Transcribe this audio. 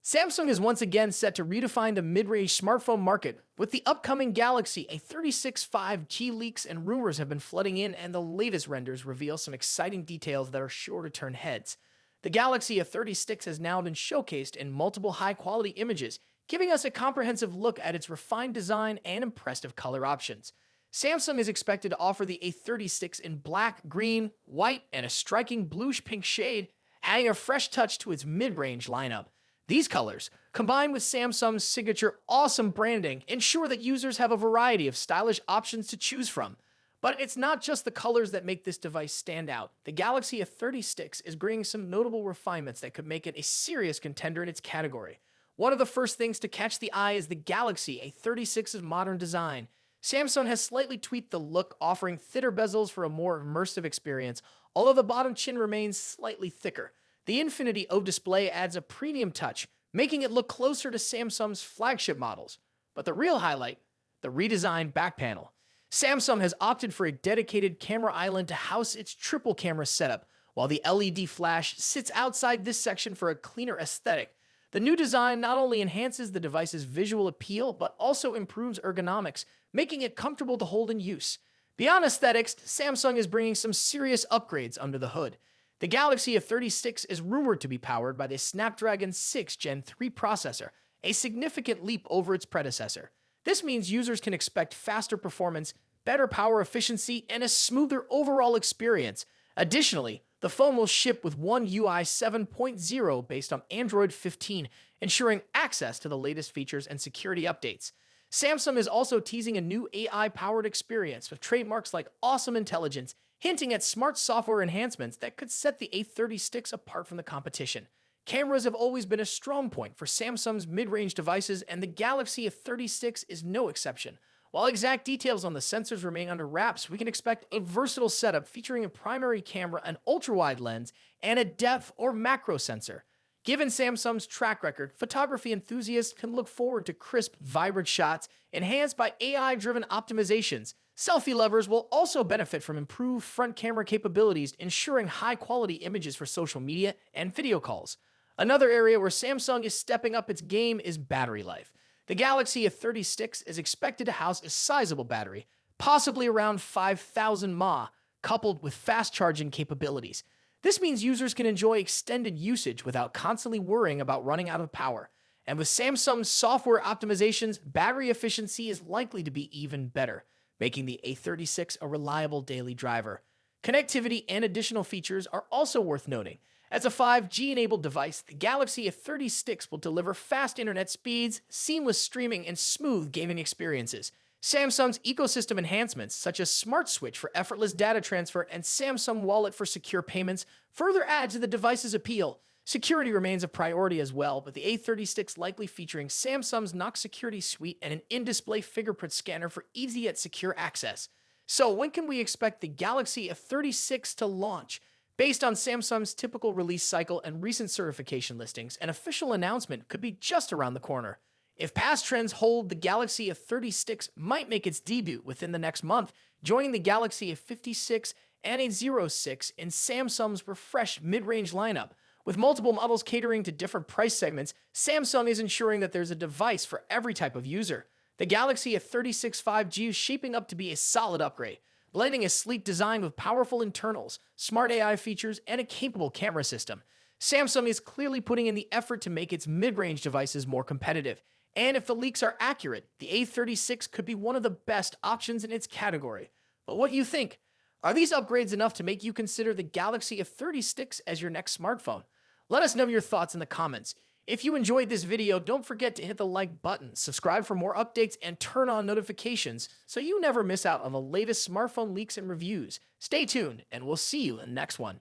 Samsung is once again set to redefine the mid-range smartphone market with the upcoming Galaxy A36 5G. Leaks and rumors have been flooding in, and the latest renders reveal some exciting details that are sure to turn heads. The Galaxy A36 has now been showcased in multiple high-quality images, giving us a comprehensive look at its refined design and impressive color options. Samsung is expected to offer the A36 in black, green, white, and a striking bluish-pink shade, adding a fresh touch to its mid-range lineup. These colors, combined with Samsung's signature awesome branding, ensure that users have a variety of stylish options to choose from. But it's not just the colors that make this device stand out. The Galaxy A36 is bringing some notable refinements that could make it a serious contender in its category. One of the first things to catch the eye is the Galaxy A36's modern design. Samsung has slightly tweaked the look, offering thinner bezels for a more immersive experience, although the bottom chin remains slightly thicker. The Infinity O display adds a premium touch, making it look closer to Samsung's flagship models. But the real highlight, the redesigned back panel. Samsung has opted for a dedicated camera island to house its triple camera setup, while the LED flash sits outside this section for a cleaner aesthetic. The new design not only enhances the device's visual appeal, but also improves ergonomics, making it comfortable to hold in use. Beyond aesthetics, Samsung is bringing some serious upgrades under the hood. The Galaxy A36 is rumored to be powered by the Snapdragon 6 Gen 3 processor, a significant leap over its predecessor. This means users can expect faster performance, better power efficiency, and a smoother overall experience. Additionally, the phone will ship with One UI 7.0 based on Android 15, ensuring access to the latest features and security updates. Samsung is also teasing a new AI-powered experience with trademarks like Awesome Intelligence, hinting at smart software enhancements that could set the A36 apart from the competition. Cameras have always been a strong point for Samsung's mid-range devices, and the Galaxy A36 is no exception. While exact details on the sensors remain under wraps, we can expect a versatile setup featuring a primary camera, an ultra-wide lens, and a depth or macro sensor. Given Samsung's track record, photography enthusiasts can look forward to crisp, vibrant shots enhanced by AI-driven optimizations. Selfie lovers will also benefit from improved front camera capabilities, ensuring high-quality images for social media and video calls. Another area where Samsung is stepping up its game is battery life. The Galaxy A36 is expected to house a sizable battery, possibly around 5,000 mAh, coupled with fast charging capabilities. This means users can enjoy extended usage without constantly worrying about running out of power. And with Samsung's software optimizations, battery efficiency is likely to be even better, making the A36 a reliable daily driver. Connectivity and additional features are also worth noting. As a 5G-enabled device, the Galaxy A36 will deliver fast internet speeds, seamless streaming, and smooth gaming experiences. Samsung's ecosystem enhancements, such as Smart Switch for effortless data transfer and Samsung Wallet for secure payments, further add to the device's appeal. Security remains a priority as well, with the A36 likely featuring Samsung's Knox Security Suite and an in-display fingerprint scanner for easy yet secure access. So when can we expect the Galaxy A36 to launch? Based on Samsung's typical release cycle and recent certification listings, an official announcement could be just around the corner. If past trends hold, the Galaxy A36 might make its debut within the next month, joining the Galaxy A56 and A06 in Samsung's refreshed mid-range lineup. With multiple models catering to different price segments, Samsung is ensuring that there's a device for every type of user. The Galaxy A36 5G is shaping up to be a solid upgrade, blending a sleek design with powerful internals, smart AI features, and a capable camera system. Samsung is clearly putting in the effort to make its mid-range devices more competitive. And if the leaks are accurate, the A36 could be one of the best options in its category. But what do you think? Are these upgrades enough to make you consider the Galaxy A36 as your next smartphone? Let us know your thoughts in the comments. If you enjoyed this video, don't forget to hit the like button, subscribe for more updates, and turn on notifications so you never miss out on the latest smartphone leaks and reviews. Stay tuned, and we'll see you in the next one.